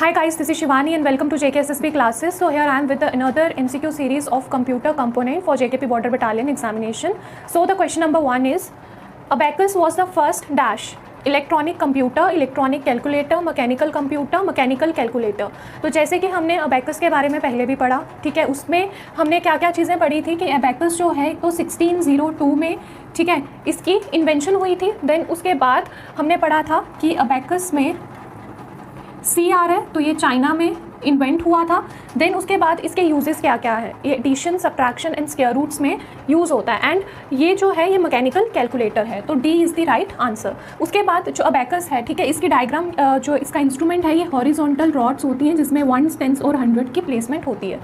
Hi guys, this is Shivani and welcome to JKSSB classes. So here I am with another MCQ series of computer component for JKP Border Battalion examination. So the question number 1 is, abacus was the first dash electronic computer, electronic calculator, mechanical computer, mechanical calculator. तो जैसे कि हमने abacus के बारे में पहले भी पढ़ा, ठीक है, उसमें हमने क्या क्या चीज़ें पढ़ी थी कि अबैकस जो है तो 1602 में, ठीक है, इसकी इन्वेंशन हुई थी। देन उसके बाद हमने पढ़ा था कि अबैकस में CR है तो ये चाइना में इन्वेंट हुआ था। देन उसके बाद इसके यूजेस क्या क्या है, ये addition, subtraction and square roots में यूज़ होता है। एंड ये जो है ये मैकेनिकल कैलकुलेटर है, तो D is the right answer. उसके बाद जो अबैकस है, ठीक है, इसकी डायग्राम जो इसका इंस्ट्रूमेंट है ये हॉरिजॉन्टल रॉड्स होती हैं जिसमें 1, 10 और 100 की प्लेसमेंट होती है।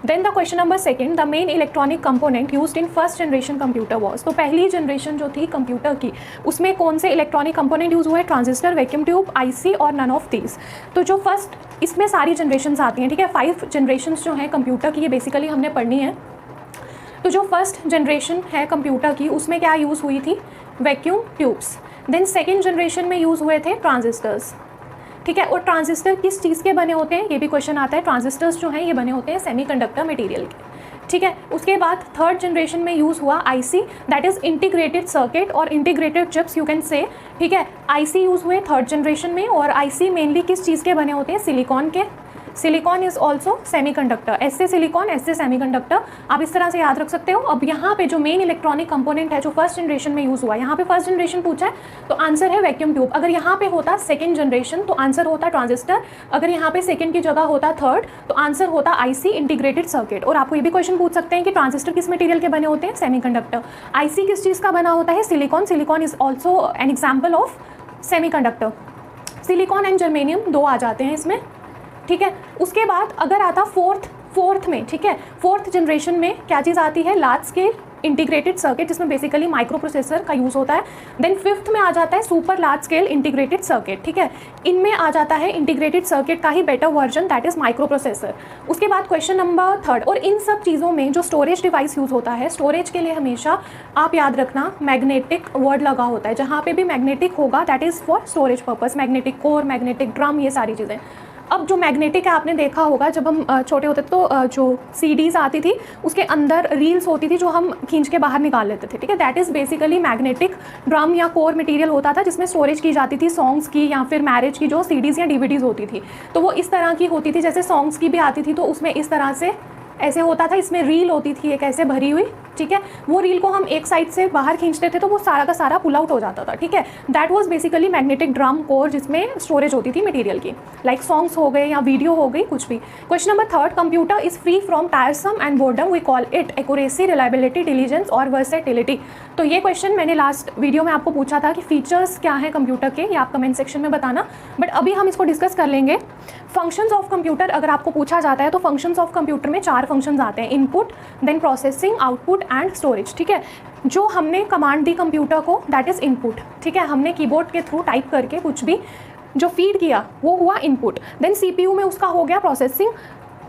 Then the question number 2, the main electronic component used in first generation computer was. तो पहली जनरेशन जो थी कंप्यूटर की उसमें कौन से इलेक्ट्रॉनिक कंपोनेंट यूज़ हुए? ट्रांजिस्टर, वैक्यूम ट्यूब, IC और नन ऑफ दीज। तो जो फर्स्ट इसमें सारी जनरेशन्स आती हैं, ठीक है, 5 जनरेशन्स जो हैं कंप्यूटर की ये बेसिकली हमने पढ़नी है। तो जो फर्स्ट जनरेशन है कंप्यूटर की उसमें क्या यूज़ हुई थी? Vacuum tubes. Then second generation में यूज़ हुए थे ट्रांजिस्टर्स, ठीक है। और ट्रांजिस्टर किस चीज़ के बने होते हैं ये भी क्वेश्चन आता है। ट्रांजिस्टर्स जो हैं ये बने होते हैं सेमीकंडक्टर मटेरियल के, ठीक है। उसके बाद थर्ड जनरेशन में यूज़ हुआ IC, that is integrated circuit और integrated chips you can say, ठीक है। IC यूज़ हुए थर्ड जनरेशन में और IC मेनली किस चीज़ के बने होते हैं? सिलिकॉन के। सिलिकॉन इज़ ऑल्सो सेमीकंडक्टर, ऐसे सिलिकॉन ऐसे सेमीकंडक्टर, आप इस तरह से याद रख सकते हो। अब यहाँ पे जो मेन इलेक्ट्रॉनिक कंपोनेंट है जो फर्स्ट जनरेशन में यूज़ हुआ, यहाँ पे फर्स्ट जनरेशन पूछा है तो आंसर है वैक्यूम ट्यूब। अगर यहाँ पे होता सेकंड जनरेशन तो आंसर होता ट्रांजिस्टर, अगर यहाँ पे सेकंड की जगह होता थर्ड तो आंसर होता IC इंटीग्रेटेड सर्किट। और आपको ये भी क्वेश्चन पूछ सकते हैं कि ट्रांजिस्टर किस मटेरियल के बने होते हैं? सेमीकंडक्टर। IC किस चीज़ का बना होता है? Silicon. Silicon is also an example of semiconductor. Silicon and germanium दो आ जाते हैं इसमें, ठीक है। उसके बाद अगर आता फोर्थ में, ठीक है, फोर्थ जनरेशन में क्या चीज़ आती है? लार्ज स्केल इंटीग्रेटेड सर्किट जिसमें बेसिकली माइक्रो प्रोसेसर का यूज़ होता है। देन फिफ्थ में आ जाता है super large scale integrated circuit, ठीक है। इनमें आ जाता है इंटीग्रेटेड सर्किट का ही better version, that is microprocessor. उसके बाद क्वेश्चन नंबर 3, और इन सब चीज़ों में जो स्टोरेज डिवाइस यूज़ होता है, स्टोरेज के लिए हमेशा आप याद रखना मैग्नेटिक वर्ड लगा होता है। जहाँ पे भी मैग्नेटिक होगा that is for storage purpose, magnetic core, magnetic drum, ये सारी चीज़ें। अब जो मैग्नेटिक है आपने देखा होगा जब हम छोटे होते थे तो जो CDs आती थी उसके अंदर रील्स होती थी जो हम खींच के बाहर निकाल लेते थे, ठीक है। That is basically magnetic drum या कोर मटेरियल होता था जिसमें स्टोरेज की जाती थी सॉन्ग्स की या फिर मैरिज की जो CDs या DVDs होती थी। तो वो इस तरह की होती थी, जैसे सॉन्ग्स की भी आती थी तो उसमें इस तरह से ऐसे होता था, इसमें रील होती थी एक ऐसे भरी हुई, ठीक है। वो रील को हम एक साइड से बाहर खींचते थे तो वो सारा का सारा पुल आउट हो जाता था, ठीक है। That was basically magnetic drum core जिसमें स्टोरेज होती थी मटेरियल की, लाइक सॉन्ग्स हो गए या वीडियो हो गई, कुछ भी। Question number 3, computer is free from tiresome and boredom, we call it accuracy, reliability, diligence और वर्सेटिलिटी। तो ये क्वेश्चन मैंने लास्ट वीडियो में आपको पूछा था कि फीचर्स क्या हैं कंप्यूटर के, ये आप कमेंट सेक्शन में बताना, बट अभी हम इसको डिस्कस कर लेंगे। फंक्शंस ऑफ कंप्यूटर अगर आपको पूछा जाता है तो फंक्शंस ऑफ कंप्यूटर में 4 फंक्शंस आते हैं, input, then processing, output and storage, ठीक है। जो हमने कमांड दी कंप्यूटर को दैट इज़ इनपुट, ठीक है। हमने कीबोर्ड के थ्रू टाइप करके कुछ भी जो फीड किया वो हुआ इनपुट। देन CPU में उसका हो गया प्रोसेसिंग,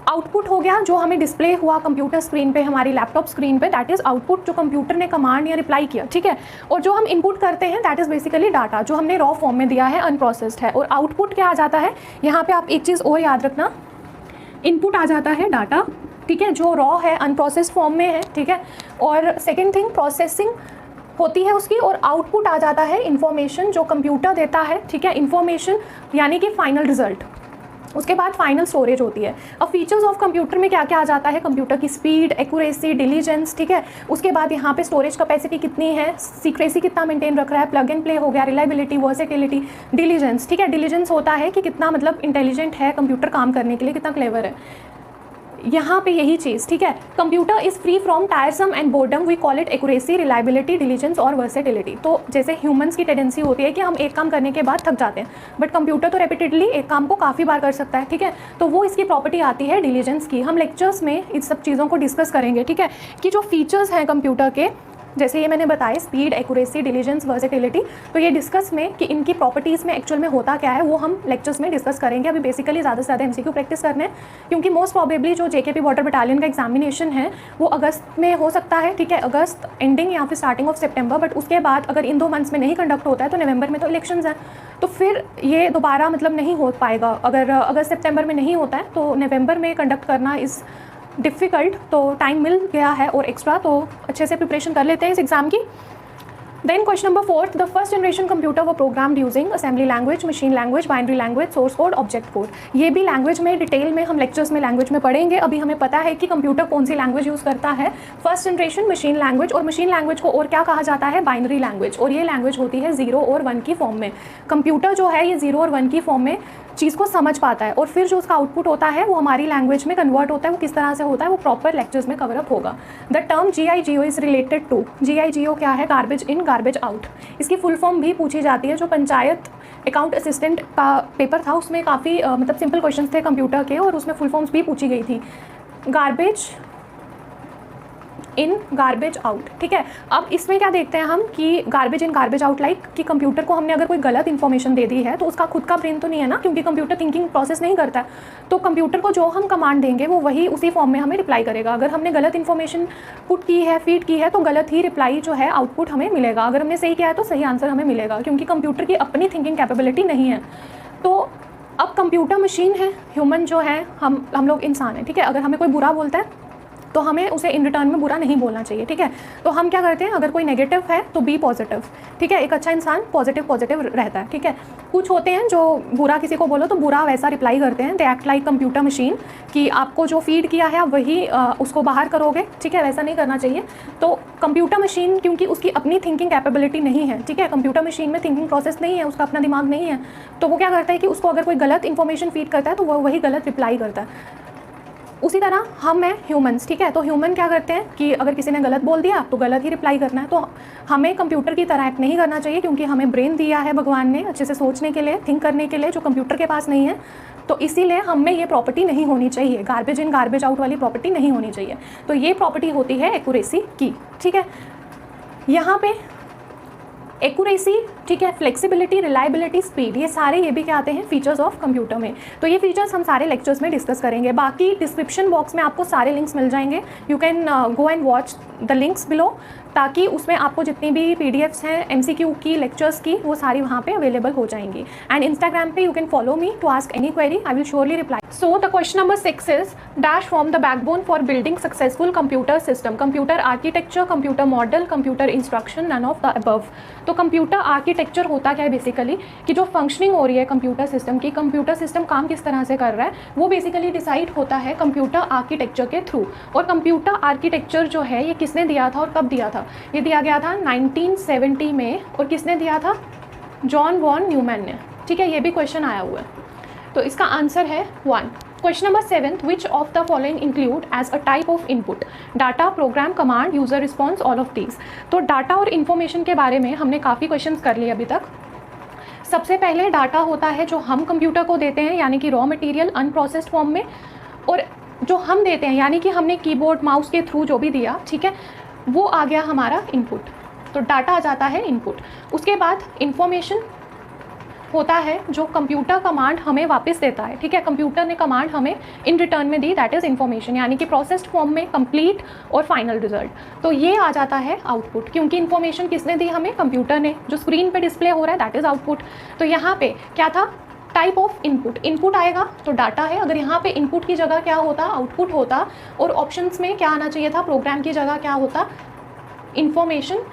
आउटपुट हो गया जो हमें डिस्प्ले हुआ कंप्यूटर स्क्रीन पे, हमारी लैपटॉप स्क्रीन पे, दैट इज़ आउटपुट जो कंप्यूटर ने कमांड या रिप्लाई किया, ठीक है। और जो हम इनपुट करते हैं दैट इज़ बेसिकली डाटा जो हमने रॉ फॉर्म में दिया है, अनप्रोसेस्ड है। और आउटपुट क्या आ जाता है? यहाँ पे आप एक चीज़ और याद रखना, इनपुट आ जाता है डाटा, ठीक है, जो रॉ है अनप्रोसेस्ड फॉर्म में है, ठीक है। और सेकेंड थिंग प्रोसेसिंग होती है उसकी, और आउटपुट आ जाता है इन्फॉर्मेशन जो कंप्यूटर देता है, ठीक है, इन्फॉर्मेशन यानी कि फाइनल रिजल्ट। उसके बाद फाइनल स्टोरेज होती है। अब फीचर्स ऑफ कंप्यूटर में क्या क्या आ जाता है? कंप्यूटर की स्पीड, एक्यूरेसी, डिलीजेंस, ठीक है। उसके बाद यहाँ पे स्टोरेज कैपेसिटी कितनी है, सीक्रेसी कितना मेंटेन रख रहा है, प्लग एंड प्ले हो गया, रिलायबिलिटी, वर्सेटिलिटी, डिलीजेंस, ठीक है। डिलीजेंस होता है कि कितना मतलब इंटेलिजेंट है कंप्यूटर काम करने के लिए, कितना क्लेवर है, यहाँ पे यही चीज़, ठीक है। Computer is free from tiresome and boredom, we call it accuracy, reliability, diligence और वर्सेटिलिटी। तो जैसे ह्यूमंस की टेंडेंसी होती है कि हम एक काम करने के बाद थक जाते हैं, बट कंप्यूटर तो रेपिटेडली एक काम को काफ़ी बार कर सकता है, ठीक है। तो वो इसकी प्रॉपर्टी आती है डिलीजेंस की। हम लेक्चर्स में इस सब चीज़ों को डिस्कस करेंगे, ठीक है, कि जो फीचर्स हैं कंप्यूटर के जैसे ये मैंने बताया स्पीड, एक्यूरेसी, डिलीजेंस, वर्सेटिलिटी, तो ये डिस्कस में कि इनकी प्रॉपर्टीज़ में एक्चुअल में होता क्या है वो हम लेक्चर्स में डिस्कस करेंगे। अभी बेसिकली ज़्यादा से ज़्यादा एमसीक्यू प्रैक्टिस करना है, क्योंकि मोस्ट प्रॉबेबली जो जेकेपी बॉर्डर बटालियन का एग्जामिनेशन है वो अगस्त में हो सकता है, ठीक है, अगस्त एंडिंग या फिर स्टार्टिंग ऑफ सितंबर, बट उसके बाद अगर इन 2 मंथ्स में नहीं कंडक्ट होता है तो नवंबर में तो इलेक्शंस हैं, तो फिर ये दोबारा मतलब नहीं हो पाएगा। अगर अगस्त सितंबर में नहीं होता है तो नवंबर में कंडक्ट करना इज़ डिफ़िकल्ट, तो टाइम मिल गया है और एक्स्ट्रा, तो अच्छे से प्रिपरेशन कर लेते हैं इस एग्ज़ाम की। Then question number 4, the first generation computer were programmed using assembly language, machine language, binary language, source code, object code। ये भी लैंग्वेज में डिटेल में हम लेक्चर्स में लैंग्वेज में पढ़ेंगे। अभी हमें पता है कि कंप्यूटर कौन सी लैंग्वेज यूज़ करता है, फर्स्ट जनरेशन मशीन लैंग्वेज, और मशीन लैंग्वेज को और क्या कहा जाता है, बाइनरी लैंग्वेज, और ये लैंग्वेज होती है 0 और 1 की फॉर्म में। कंप्यूटर जो है ये 0 और 1 की फॉर्म में चीज़ को समझ पाता है, और फिर जो उसका आउटपुट होता है वो हमारी लैंग्वेज में कन्वर्ट होता है। वो किस तरह से होता है वो प्रॉपर लेक्चर्स में कवर अप होगा। The term GIGO is related to, GIGO क्या है, गार्बेज इन गार्बेज आउट। इसकी फुल फॉर्म भी पूछी जाती है। जो पंचायत अकाउंट असिस्टेंट का पेपर था उसमें काफ़ी मतलब सिंपल क्वेश्चंस थे कंप्यूटर के, और उसमें फुल फॉर्म्स भी पूछी गई थी, गार्बेज इन गार्बेज आउट, ठीक है। अब इसमें क्या देखते हैं हम कि garbage in garbage out, like कि कंप्यूटर को हमने अगर कोई गलत इन्फॉर्मेशन दे दी है तो उसका खुद का ब्रेन तो नहीं है ना, क्योंकि कंप्यूटर थिंकिंग प्रोसेस नहीं करता है, तो कंप्यूटर को जो हम कमांड देंगे वो वही उसी फॉर्म में हमें रिप्लाई करेगा। अगर हमने गलत इन्फॉर्मेशन पुट की है, फीड की है, तो गलत ही रिप्लाई जो है आउटपुट हमें मिलेगा। अगर हमने सही किया है तो सही आंसर हमें मिलेगा, क्योंकि कंप्यूटर की अपनी थिंकिंग कैपेबिलिटी नहीं है। तो अब कंप्यूटर मशीन है, ह्यूमन जो है हम लोग इंसान हैं, ठीक है। अगर हमें कोई बुरा बोलता है तो हमें उसे इन रिटर्न में बुरा नहीं बोलना चाहिए, ठीक है। तो हम क्या करते हैं, अगर कोई नेगेटिव है तो बी पॉजिटिव, ठीक है। एक अच्छा इंसान पॉजिटिव रहता है, ठीक है। कुछ होते हैं जो बुरा किसी को बोलो तो बुरा वैसा रिप्लाई करते हैं, they act like computer machine, कि आपको जो फीड किया है आप वही उसको बाहर करोगे, ठीक है, वैसा नहीं करना चाहिए। तो कंप्यूटर मशीन क्योंकि उसकी अपनी थिंकिंग कैपेबिलिटी नहीं है, ठीक है, कंप्यूटर मशीन में थिंकिंग प्रोसेस नहीं है, उसका अपना दिमाग नहीं है, तो वो क्या करता है कि उसको अगर कोई गलत इन्फॉर्मेशन फीड करता है तो वो वही गलत रिप्लाई करता है। उसी तरह हम हैं ह्यूमंस, ठीक है। तो ह्यूमन क्या करते हैं कि अगर किसी ने गलत बोल दिया तो गलत ही रिप्लाई करना है। तो हमें कंप्यूटर की तरह एक्ट नहीं करना चाहिए, क्योंकि हमें ब्रेन दिया है भगवान ने अच्छे से सोचने के लिए, थिंक करने के लिए, जो कंप्यूटर के पास नहीं है। तो इसीलिए हम में ये प्रॉपर्टी नहीं होनी चाहिए, गार्बेज इन गार्बेज आउट वाली प्रॉपर्टी नहीं होनी चाहिए। तो ये प्रॉपर्टी होती है एक्यूरेसी की, ठीक है। यहाँ पे एक्यूरेसी, ठीक है, फ्लेक्सिबिलिटी, रिलायबिलिटी, स्पीड, ये सारे ये भी क्या आते हैं फीचर्स ऑफ कंप्यूटर में। तो ये फीचर्स हम सारे लेक्चर्स में डिस्कस करेंगे। बाकी डिस्क्रिप्शन बॉक्स में आपको सारे लिंक्स मिल जाएंगे, you can go and watch the links below, ताकि उसमें आपको जितनी भी PDFs हैं MCQ की, लेक्चर्स की, वो सारी वहाँ पे अवेलेबल हो जाएंगी। एंड इंस्टाग्राम पे you can follow me to ask any query, I will surely reply. So the question number 6 is dash form the backbone for building successful computer system, computer architecture, computer model, computer instruction, none of the above. तो computer architecture होता क्या है basically, कि जो functioning हो रही है computer system की, कंप्यूटर सिस्टम काम किस तरह से कर रहा है, वो बेसिकली डिसाइड होता है कंप्यूटर आर्किटेक्चर के थ्रू। और कंप्यूटर आर्किटेक्चर जो है ये किसने दिया था और कब दिया था, ये दिया गया था 1970 में, और किसने दिया था, जॉन वॉन न्यूमैन ने, ठीक है। ये भी क्वेश्चन आया हुआ है, तो इसका आंसर है 1। Question number 7, which of the following include as a type of input, data, program, command, user response, all of these. तो डाटा और इन्फॉर्मेशन के बारे में हमने काफ़ी क्वेश्चन कर लिए अभी तक। सबसे पहले डाटा होता है जो हम कंप्यूटर को देते हैं, यानी कि रॉ मटेरियल अनप्रोसेस्ड फॉर्म में, और जो हम देते हैं यानी कि हमने कीबोर्ड माउस के थ्रू जो भी दिया, ठीक है, वो आ गया हमारा इनपुट। तो डाटा आ जाता है इनपुट। उसके बाद इंफॉर्मेशन होता है जो कंप्यूटर कमांड हमें वापस देता है, ठीक है, कंप्यूटर ने कमांड हमें इन रिटर्न में दी, दैट इज़ इंफॉर्मेशन, यानी कि प्रोसेस्ड फॉर्म में कंप्लीट और फाइनल रिजल्ट। तो ये आ जाता है आउटपुट, क्योंकि इंफॉर्मेशन किसने दी हमें, कंप्यूटर ने, जो स्क्रीन पे डिस्प्ले हो रहा है दैट इज़ आउटपुट। तो यहाँ पे क्या था, टाइप ऑफ इनपुट, इनपुट आएगा तो डाटा है। अगर यहाँ पे इनपुट की जगह क्या होता, आउटपुट होता, और ऑप्शंस में क्या आना चाहिए था, प्रोग्राम की जगह क्या होता, इंफॉर्मेशन।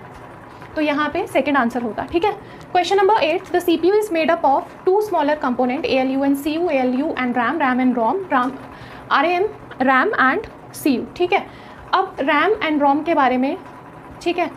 तो यहाँ पे सेकंड आंसर होता, ठीक है। Question number 8, the CPU is made up of 2 smaller component, ALU and CU, ALU and RAM, RAM and ROM, RAM, RAM and CU, ठीक है। अब RAM एंड ROM के बारे में, ठीक है,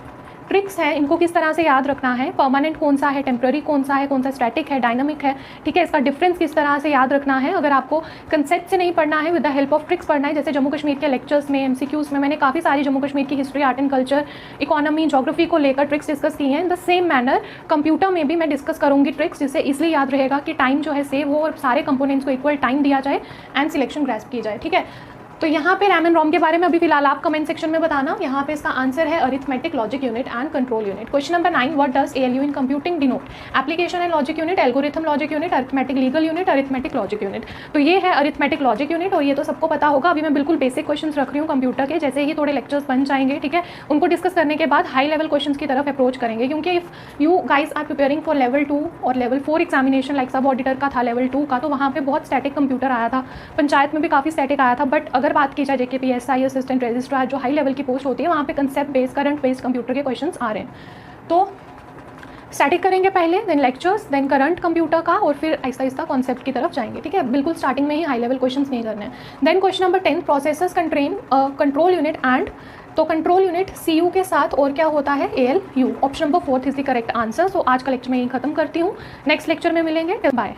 ट्रिक्स है, इनको किस तरह से याद रखना है, परमानेंट कौन सा है, टेम्प्रेरी कौन सा है, कौन सा स्टैटिक है, डायनामिक है, ठीक है, इसका डिफरेंस किस तरह से याद रखना है। अगर आपको कंसेप्ट से नहीं पढ़ना है, with the help of tricks पढ़ना है, जैसे जम्मू कश्मीर के लेक्चर्स में, MCQs में मैंने काफ़ी सारी जम्मू कश्मीर की history, art and culture, economy, geography को लेकर ट्रिक्स डिस्कस की हैं। In the same manner computer में भी मैं डिस्कस करूँगी ट्रिक्स, जिससे इसलिए याद रहेगा कि टाइम जो है सेव हो और सारे कंपोनेंट्स को इक्वल टाइम दिया जाए एंड सिलेक्शन ग्रैस्प की जाए, ठीक है। तो यहाँ पे रैम एंड रोम के बारे में अभी फिलहाल आप कमेंट सेक्शन में बताना। यहाँ पे इसका आंसर है arithmetic logic unit and control unit. Question number 9, what does ALU in computing denote? Application and logic unit, algorithm logic unit, arithmetic legal unit, arithmetic logic unit. तो ये है अरिथमेटिक लॉजिक यूनिट और ये तो सबको पता होगा। अभी मैं बिल्कुल बेसिक क्वेश्चन रख रही हूँ कंप्यूटर के, जैसे ही थोड़े लेक्चर्स बन जाएंगे, ठीक है, उनको डिस्कस करने के बाद हाई लेवल क्वेश्चन की तरफ अप्रोच करेंगे। क्योंकि if you guys are preparing for level 2 और level 4 examination like sub auditor का था लेवल 2 का, तो वहाँ पे बहुत स्टैटिक कंप्यूटर आया था, पंचायत में भी काफ़ी स्टैटिक आया था। बट अगर बात की जाए JKP SI असिस्टेंट रजिस्ट्रार, जो हाई लेवल की पोस्ट होती है, वहाँ पे concept based current based computer के क्वेश्चंस आ रहे हैं। तो स्टैटिक करेंगे पहले, then lectures, then current computer का, और फिर आहिस्ता आहिस्ता कॉन्सेप्ट की तरफ जाएंगे, ठीक है। बिल्कुल स्टार्टिंग में ही हाई लेवल क्वेश्चंस नहीं करने हैं। Then question number 10, processors control unit and, तो कंट्रोल यूनिट CU के साथ और क्या होता है? ALU। Option number 4 is the correct answer. So आज का लेक्चर मैं यही खत्म करती हूँ, नेक्स्ट लेक्चर में मिलेंगे, बाय।